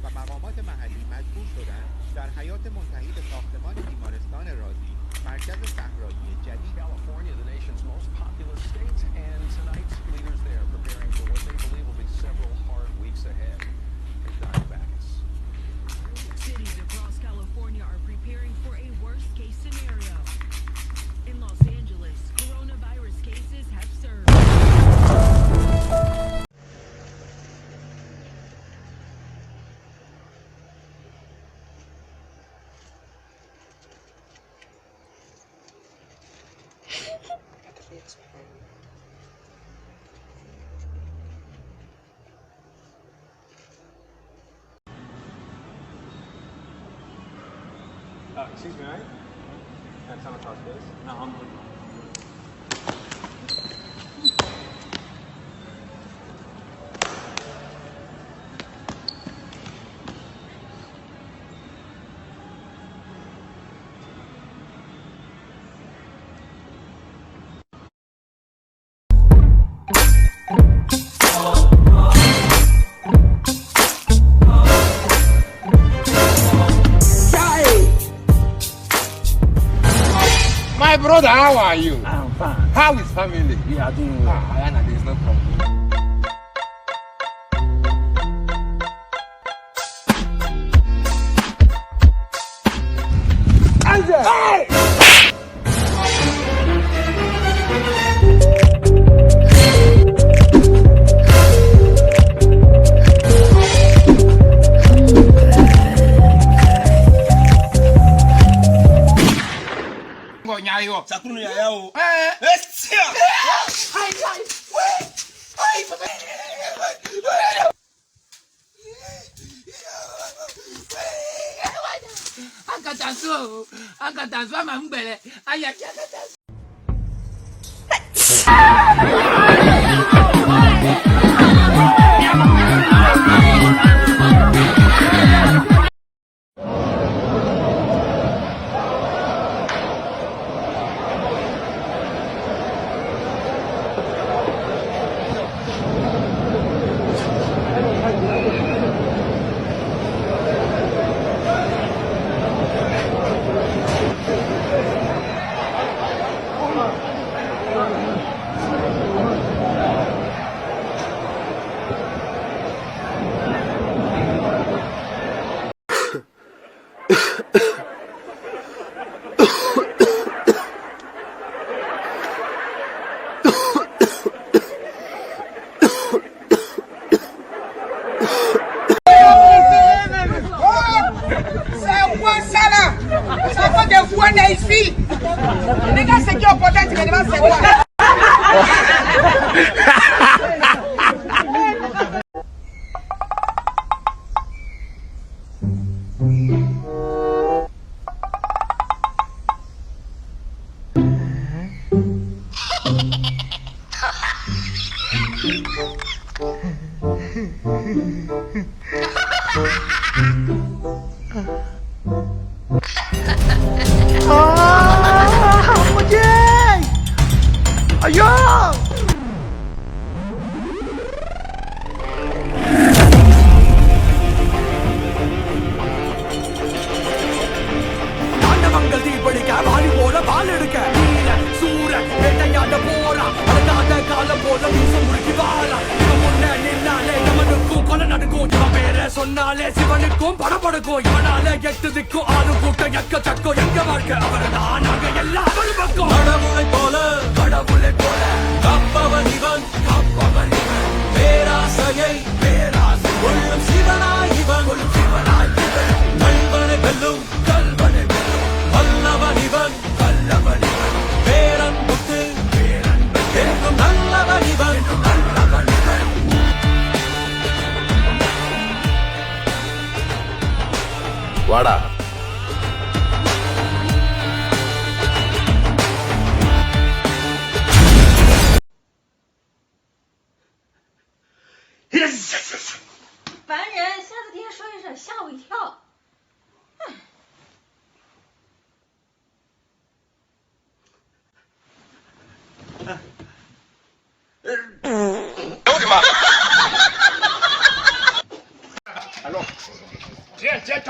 و مقامات محلی مجبور شدند در حیات منتهی به ساختمان بیمارستان رازی مرکز صحرایی جدید California, the nation's most populous state, and tonight leaders there preparing for what they believe will be several hard weeks ahead. Here's Dr. Backus. Cities across California are preparing for a worst-case scenario. In Los Angeles, coronavirus cases have surged. Excuse me, right? That's on across base? No, I'm good. My brother, how are you? I'm fine. How is family? Yeah, I think There's no problem. Hey! Nyayo. Sakunu ya yao. Estia. Angkatansu ama mbele. Ayaki angkatansu. சொன்னாலே சிவனுக்கும் படபடுக்கும் இவனாலே எட்டு திக்கும் ஆறு கூட்டம் எக்க சக்கோ எங்க வாழ்க்கை அவர்தான் நாங்க எல்லாம் ஒரு பக்கம் கடவுளை போல கப்பவன் இவன் பேராசையை கொள்ளும் சிவனாய் இவன் கல்வனை வெல்லும் வல்லவன் இவன் பேரன் முத்து என்றும் நல்லவன் இவன் வாடா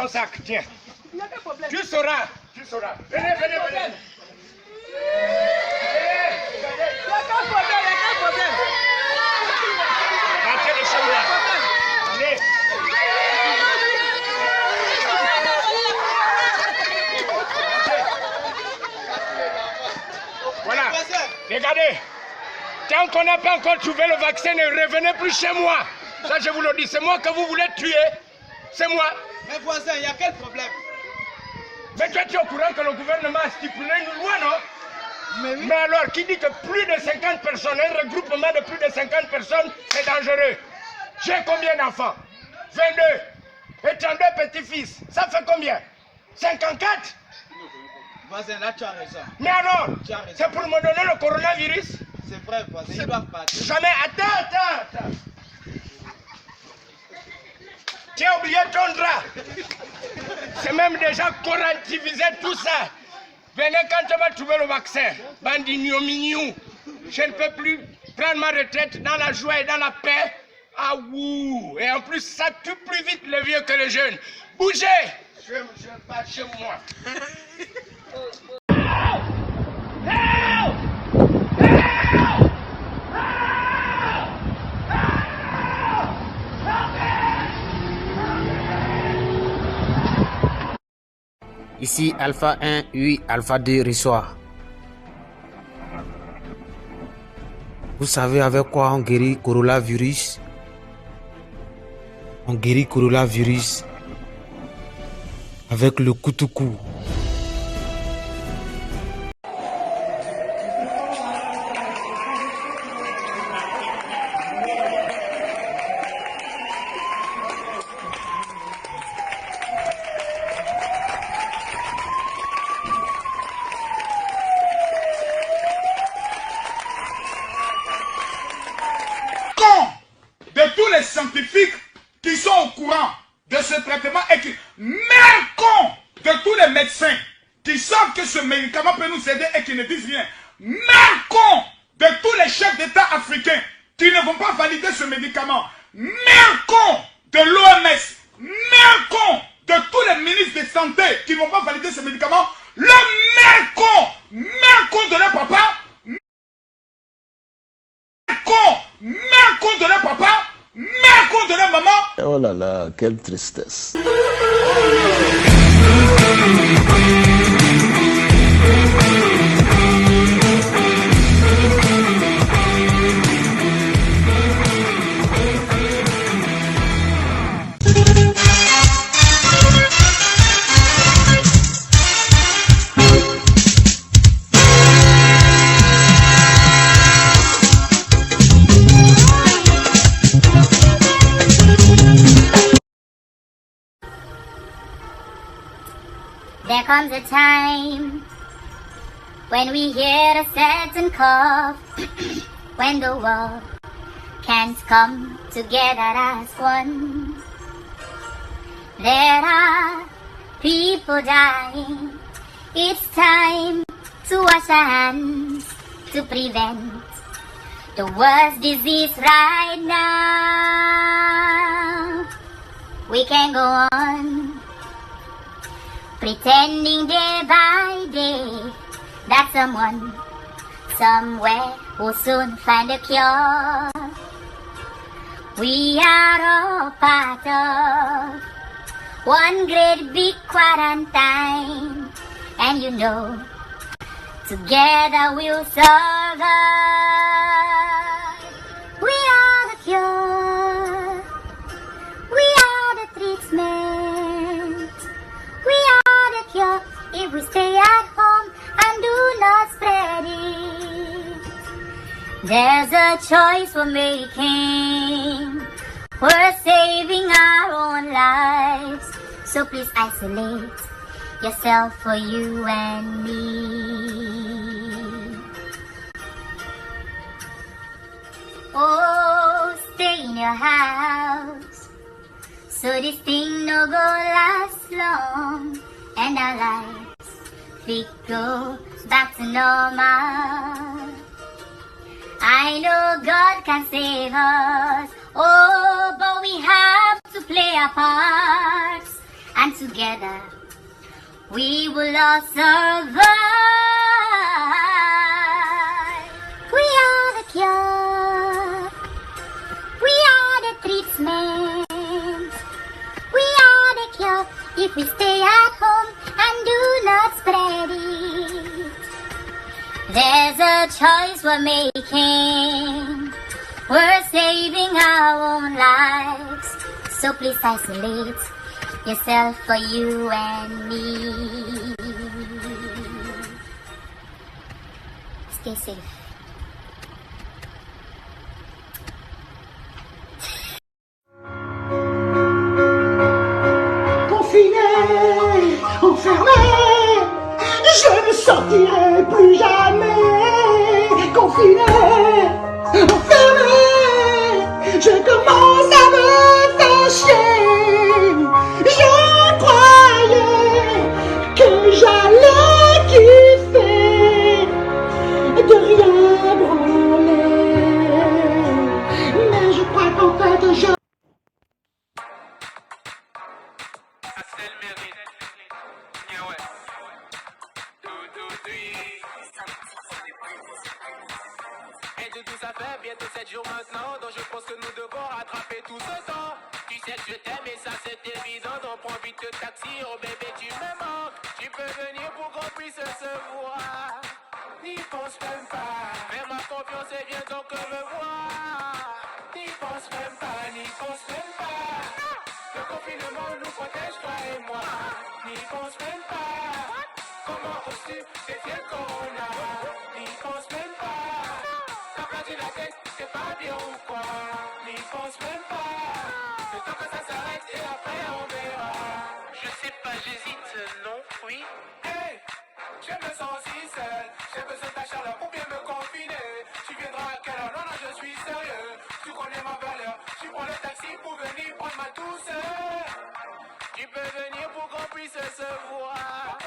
ton sac, tiens. Tu sauras, tu sauras. Venez, venez, venez. Rentrez les chambres là. Allez. Voilà. Regardez. Tant qu'on n'a pas encore trouvé le vaccin, ne revenez plus chez moi. Ça, je vous le dis. C'est moi que vous voulez tuer. C'est moi. Mais voisin, il y a quel problème? Mais toi, tu es au courant que le gouvernement a stipulé une loi, non? Mais oui. Mais alors, qui dit que plus de 50 personnes, un regroupement de plus de 50 personnes, c'est dangereux? J'ai combien d'enfants? 22. Et 32 petits-fils. Ça fait combien? 54? Voisin, là tu as raison. Mais alors, Tu as raison. c'est pour me donner le coronavirus? C'est vrai, voisin, ils doivent partir. Jamais. Attends. Tu as oublié ton drap. C'est même déjà correctivisé tout ça. Venez quand tu vas trouver le vaccin. Bandi mignou. Je ne peux plus prendre ma retraite dans la joie et dans la paix. Ah ouh. Et en plus, ça tue plus vite les vieux que les jeunes. Bougez. Je pars chez moi. Ici Alpha 1, oui, Alpha 2 reçoit. Vous savez avec quoi on guérit coronavirus? On guérit coronavirus avec le kutuku. De tous les scientifiques qui sont au courant de ce traitement et qui, même con de tous les médecins qui savent que ce médicament peut nous aider et qui ne disent rien, même con de tous les chefs d'État africains qui ne vont pas valider ce médicament, même con de l'OMS, même con de tous les ministres de santé qui ne vont pas valider ce médicament, le même con de leur papa, même con de leur papa, même con de leur maman. Oh là là, quelle tristesse. There comes a time when we hear a certain cough, when the world can't come together as one. There are people dying. It's time to wash our hands to prevent the worst disease right now. We can go on pretending day by day that someone, somewhere will soon find a cure. We are all part of one great big quarantine, and you know, together we'll survive. We are the cure. We are the treatment. We are the cure if we stay at home and do not spread it. There's a choice we're making. We're saving our own lives. So please isolate yourself for you and me. Oh, stay in your house, so this thing no go last long, and our lives we go back to normal. I know God can save us, oh, but we have to play our parts and and together we will all survive. We are the cure. We are the treatment. We are the cure if we stay at home and do not spread it. There's a choice we're making. We're saving our own lives. So please isolate yourself for you and me. Stay safe. Confiné, enfermé, je ne sortirai plus jamais. Confiné, enfermé, je commence à me faire chier. Je croyais que j'allais kiffer, de rien branler, mais je crois qu'en fait je... Et de tout ça fait bientôt 7 jours maintenant, donc je pense que nous devons rattraper tout ce temps. Tu sais que je t'aime et ça c'est évident, donc prends vite le taxi, oh bébé tu me manques. Tu peux venir pour qu'on puisse se voir, n'y pense même pas. Fais-moi confiance et viens donc me voir. N'y pense même pas, n'y pense même pas. Le confinement nous protège toi et moi. N'y pense même pas. Comment oses-tu défier le corona? N'y pense même pas. T'as perdu la tête, c'est pas bien ou quoi? N'y pense même pas. Le temps que ça s'arrête et après on verra. Je sais pas, j'hésite, non, oui. Hey, je me sens si seul. J'ai besoin de ta chaleur pour bien me confiner. Tu viendras à quelle heure? Non, non, je suis sérieux. Tu connais ma valeur. Tu prends le taxi pour venir prendre ma douceur. Tu peux venir pour qu'on puisse se voir.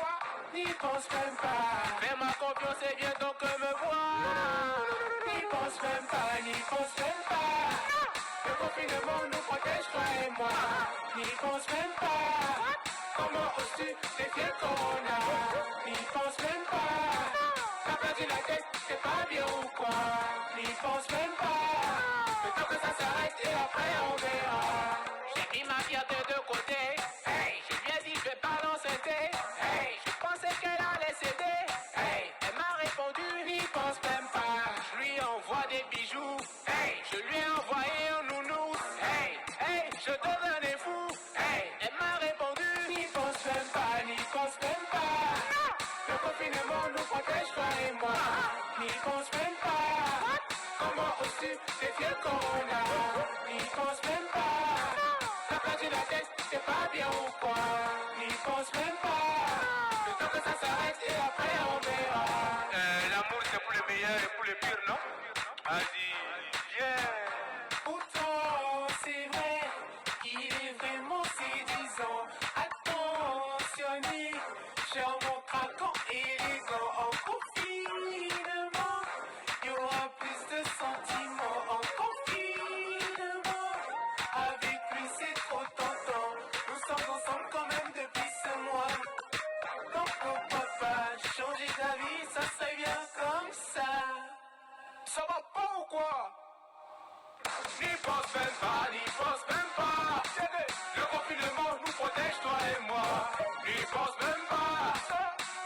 N'y pense même pas. Fais-moi confiance et viens donc me voir. N'y pense même pas, n'y pense même pas. Le confinement nous protège toi et moi. N'y pense même pas. Comment oses-tu défier le corona? N'y pense même pas. T'as perdu la tête, c'est pas bien ou quoi? N'y pense même pas. Le temps que ça s'arrête et après on verra. J'ai mis ma fierté de côté. Hey, j'ai bien dit je vais pas l'enceinter. Hey, je pensais qu'elle allait céder. Hey, elle m'a répondu, n'y pense même pas. Je lui envoie des bijoux. Hey, je lui ai envoyé un nounours. Hey, hey, je devenais fou. Hey, elle m'a répondu, n'y pense même pas, n'y pense même pas. Le confinement nous protège toi et moi. N'y pense même pas. Comment oses-tu défier le corona? N'y pense même pas. T'as perdu la tête, c'est pas bien ou quoi? N'y pense même pas. Le temps que ça s'arrête et après on verra. L'amour c'est pour les meilleurs et pour les pires, non? Vas-y, viens. Pourtant c'est vrai, il est vraiment séduisant. Attentionné, charmant, craquant, élégant. En confinement, il y aura plus de sentiments. En confinement, avec lui c'est trop tentant. Nous sommes ensemble quand même depuis ce mois. Donc pourquoi pas changer d'avis, ça serait bien comme ça. Ça va pas ou quoi? N'y pense même pas, n'y pense même pas. Le confinement nous protège toi et moi. N'y pense même pas.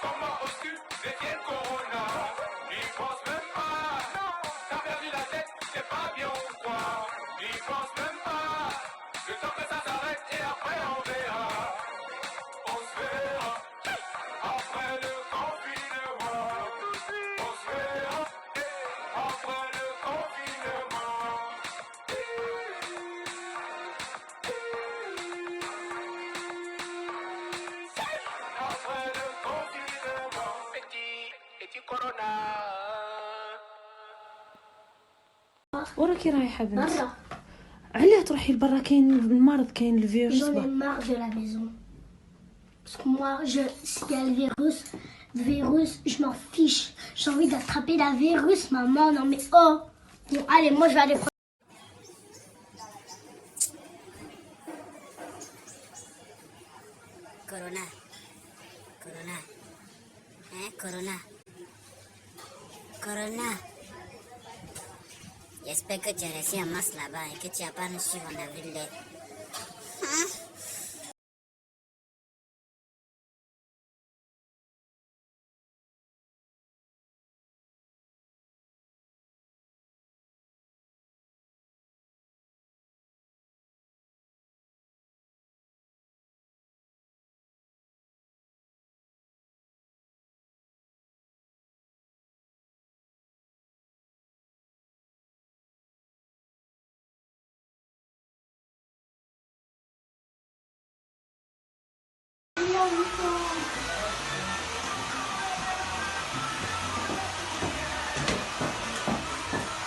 Comment oses-tu défier le corona? N'y pense même pas. T'as perdu la tête, c'est pas bien ou quoi? N'y pense même pas. Le temps que ça s'arrête et après on verra. On se verra après le confinement. On se verra après le confinement. Après le confinement. Petit corona. وراكي رايحة بنت؟ علاه تروحي لبرا؟ كاين المرض، كاين الفيروس. J'en ai marre de la maison. Parce que moi, s'il y a le virus, je m'en fiche. J'ai envie d'attraper la virus, maman. Non mais oh. Bon, allez, moi je vais aller prendre. Corona. Corona. Hein, Corona. Corona. J'espère que tu as reçu en masse là-bas et que tu n'as pas nous suivre en avril d'air. Hein?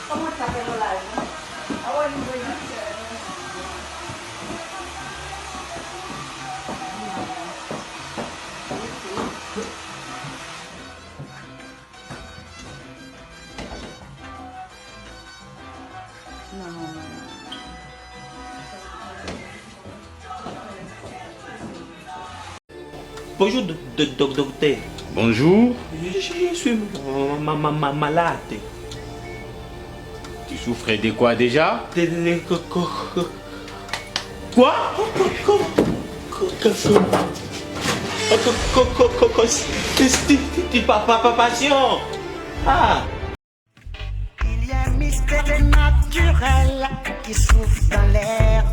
¿Cómo está pelo largo? Ahora no voy a Bonjour, docteur. Bonjour. Je suis malade. Tu souffrais de quoi déjà? Quoi? Passion. Ah. Il y a un mystère naturel qui souffle dans l'air.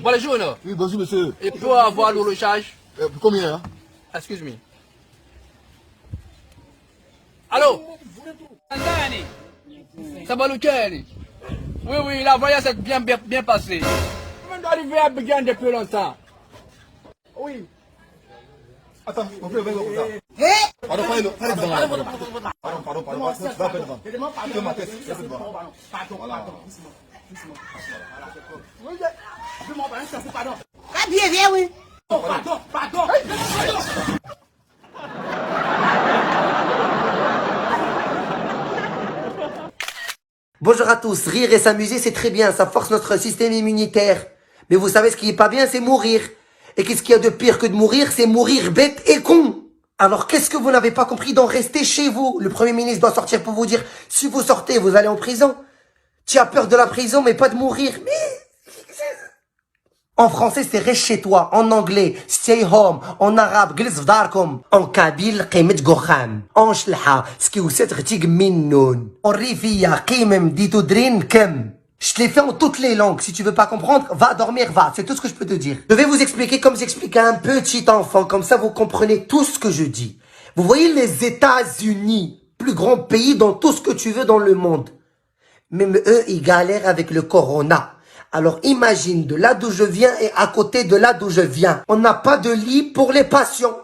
Bon, les jaunes. Oui, bonjour monsieur. Et pour avoir l'horlogeage. Combien hein? Excuse me. Allô? Andani. Ça va lequel? Oui, la voyage s'est bien passée. On doit arriver à Béguin depuis longtemps. Oui. Attends, on peut venir comme ça. Pardon, Viens, oui. Pardon. Bonjour à tous, rire et s'amuser c'est très bien, ça force notre système immunitaire. Mais vous savez ce qui est pas bien, c'est mourir. Et qu'est-ce qu'il y a de pire que de mourir? C'est mourir bête et con. Alors qu'est-ce que vous n'avez pas compris d'en rester chez vous? Le Premier ministre doit sortir pour vous dire, si vous sortez, vous allez en prison. Tu as peur de la prison, mais pas de mourir. Mais... En français, c'est reste chez toi. En anglais, stay home. En arabe, جلس في داركم. En kabyle, قيمة جوخام. En شلحة, سكيوسات غتيق منون. En rifia, قيمم ديتو درين كم. Je te l'ai fait en toutes les langues. Si tu veux pas comprendre, va dormir, va. C'est tout ce que je peux te dire. Je vais vous expliquer comme j'explique à un petit enfant. Comme ça, vous comprenez tout ce que je dis. Vous voyez les États-Unis, plus grand pays dans tout ce que tu veux dans le monde. Même eux, ils galèrent avec le corona. Alors imagine, de là d'où je viens et à côté de là d'où je viens. On n'a pas de lit pour les patients.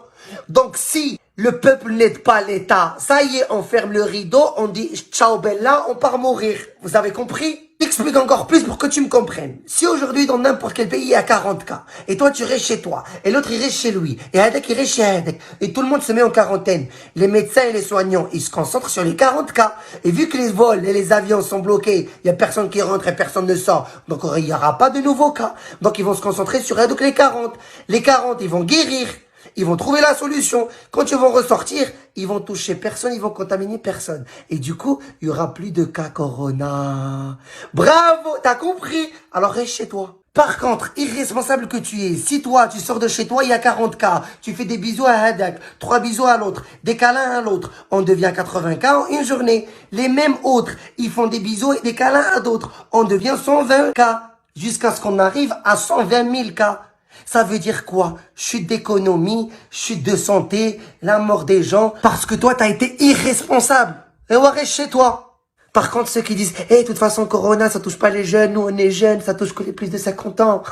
Donc si le peuple n'aide pas l'État, ça y est, on ferme le rideau, on dit ciao bella, on part mourir. Vous avez compris? J'explique encore plus pour que tu me comprennes. Si aujourd'hui dans n'importe quel pays il y a 40 cas, et toi tu restes chez toi, et l'autre il reste chez lui, et Hadek il reste chez Hadek, et tout le monde se met en quarantaine, les médecins et les soignants, ils se concentrent sur les 40 cas. Et vu que les vols et les avions sont bloqués, il y a personne qui rentre et personne ne sort, donc il n'y aura pas de nouveaux cas. Donc ils vont se concentrer sur Hadek les 40. Les 40, ils vont guérir. Ils vont trouver la solution. Quand ils vont ressortir, ils vont toucher personne, ils vont contaminer personne. Et du coup, il y aura plus de cas corona. Bravo, t'as compris? Alors reste chez toi. Par contre, irresponsable que tu es, si toi, tu sors de chez toi, il y a 40 cas, tu fais des bisous à Hadak, 3 bisous à l'autre, des câlins à l'autre, on devient 80 cas en une journée. Les mêmes autres, ils font des bisous et des câlins à d'autres, on devient 120 cas. Jusqu'à ce qu'on arrive à 120 000 cas. Ça veut dire quoi? Chute d'économie, chute de santé, la mort des gens, parce que toi, t'as été irresponsable. Et on reste chez toi. Par contre, ceux qui disent, de toute façon, Corona, ça touche pas les jeunes, nous, on est jeunes, ça touche que les plus de 50 ans.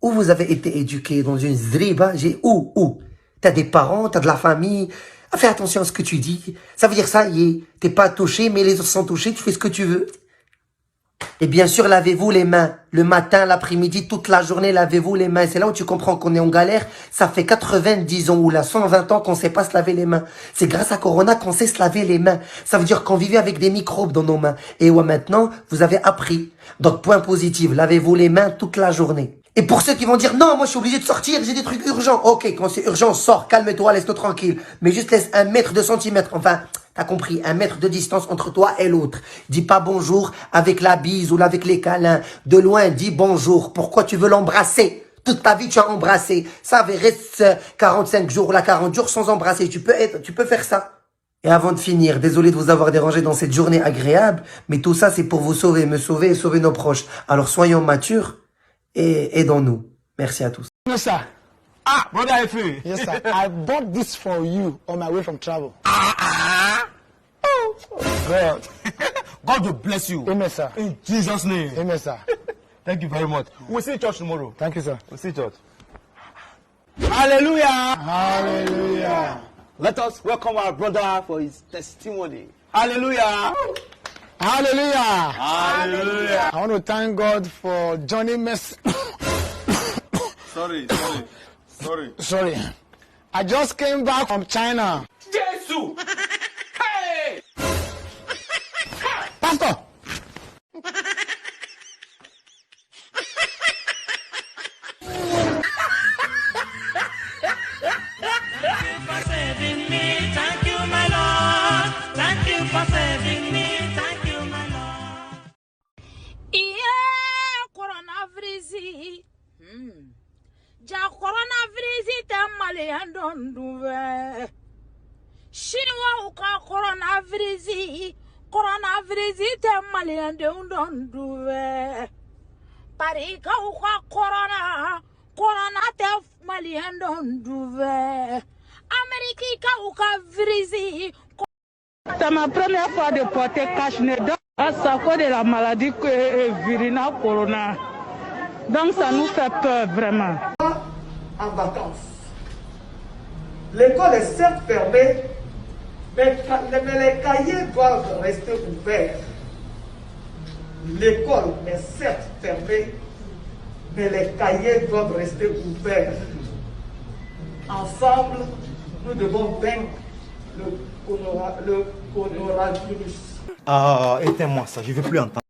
Où vous avez été éduqués? Dans une zriba? Où? T'as des parents, t'as de la famille. Fais attention à ce que tu dis. Ça veut dire ça y est, t'es pas touché, mais les autres sont touchés, tu fais ce que tu veux. Et bien sûr, lavez-vous les mains. Le matin, l'après-midi, toute la journée, lavez-vous les mains. C'est là où tu comprends qu'on est en galère. Ça fait 90 ans ou là 120 ans qu'on sait pas se laver les mains. C'est grâce à Corona qu'on sait se laver les mains. Ça veut dire qu'on vivait avec des microbes dans nos mains. Et ouais, maintenant, vous avez appris. Donc, point positif, lavez-vous les mains toute la journée. Et pour ceux qui vont dire non, moi je suis obligé de sortir, j'ai des trucs urgents. Ok, quand c'est urgent, sors, calme-toi, laisse-toi tranquille. Mais juste laisse 1 mètre de centimètre, enfin, t'as compris, 1 mètre de distance entre toi et l'autre. Dis pas bonjour avec la bise ou avec les câlins. De loin, dis bonjour. Pourquoi tu veux l'embrasser? Toute ta vie, tu as embrassé. Ça reste 45 jours, là, 40 jours sans embrasser. Tu peux faire ça. Et avant de finir, désolé de vous avoir dérangé dans cette journée agréable, mais tout ça, c'est pour vous sauver, me sauver et sauver nos proches. Alors soyons matures et aidons-nous. Merci à tous. Yes, sir. Ah, brother Efe. Yes, sir. I bought this for you on my way from travel. Oh, God. God will bless you. Amen, sir. In Jesus' name. Amen, sir. Thank you very much. We'll see church tomorrow. Thank you, sir. We'll see church. Hallelujah. Hallelujah. Let us welcome our brother for his testimony. Hallelujah. Hallelujah. Hallelujah. I want to thank God for Johnny Messi. Sorry. I just came back from China. Jesus. Hey. Pastor. Ja coronavirus te malian don duve. Chinois ka coronavirus te malian don duve. Parika ka corona te malian don duve. Amérique ka virus. C'est ma première fois de porter cache-nez à cause de la maladie que est virina corona. Donc ça nous fait peur vraiment. En vacances. L'école est certes fermée, mais les cahiers doivent rester ouverts. L'école est certes fermée, mais les cahiers doivent rester ouverts. Ensemble, nous devons vaincre le coronavirus. Ah, éteins-moi ça, je ne veux plus entendre.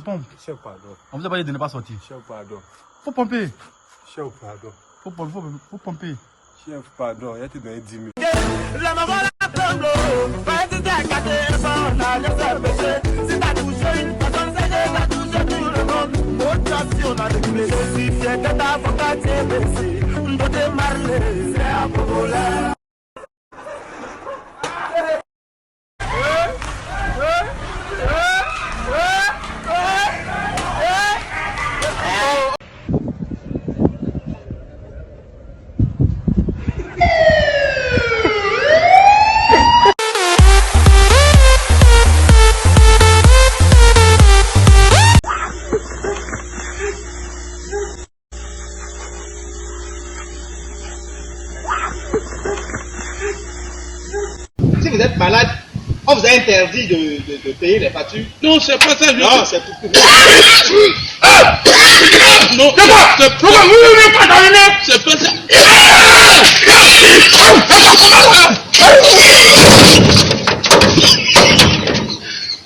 Pompe. On vous a pas dit de ne pas sortir. Faut pomper. Faut pomper. Chef, pardon, il y a te donné 10 000. Si vous êtes malade, on vous a interdit de payer les factures. Non, c'est pas ça. Non, c'est tout. Non, c'est pas ça. C'est pas ça.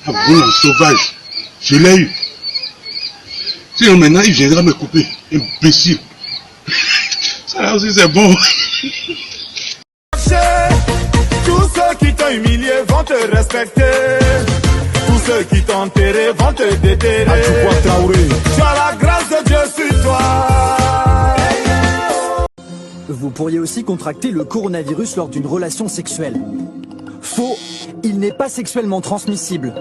Ah bon, sauvage. Je l'ai eu. Sinon maintenant, il viendra me couper. Imbécile. Ça là aussi, c'est bon. Tous ceux qui t'ont humilié vont te respecter. Tous ceux qui t'ont enterré vont te déterrer. Tu as la grâce de Dieu sur toi. Vous pourriez aussi contracter le coronavirus lors d'une relation sexuelle. Faux, il n'est pas sexuellement transmissible.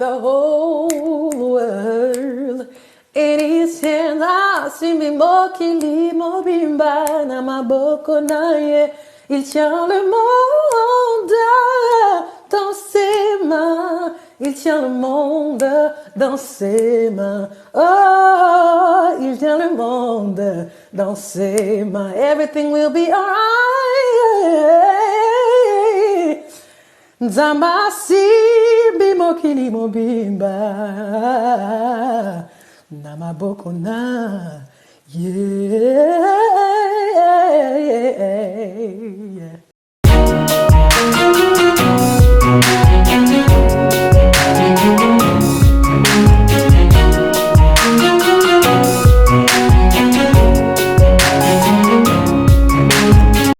the whole world in his hands. Simimo kilimo bimba na maboko naye. Il tient le monde dans ses mains. Il tient le monde dans ses mains. Oh, il tient le monde dans ses mains. Everything will be alright. Nzamasi bimo kilimo bimba na maboko na ye.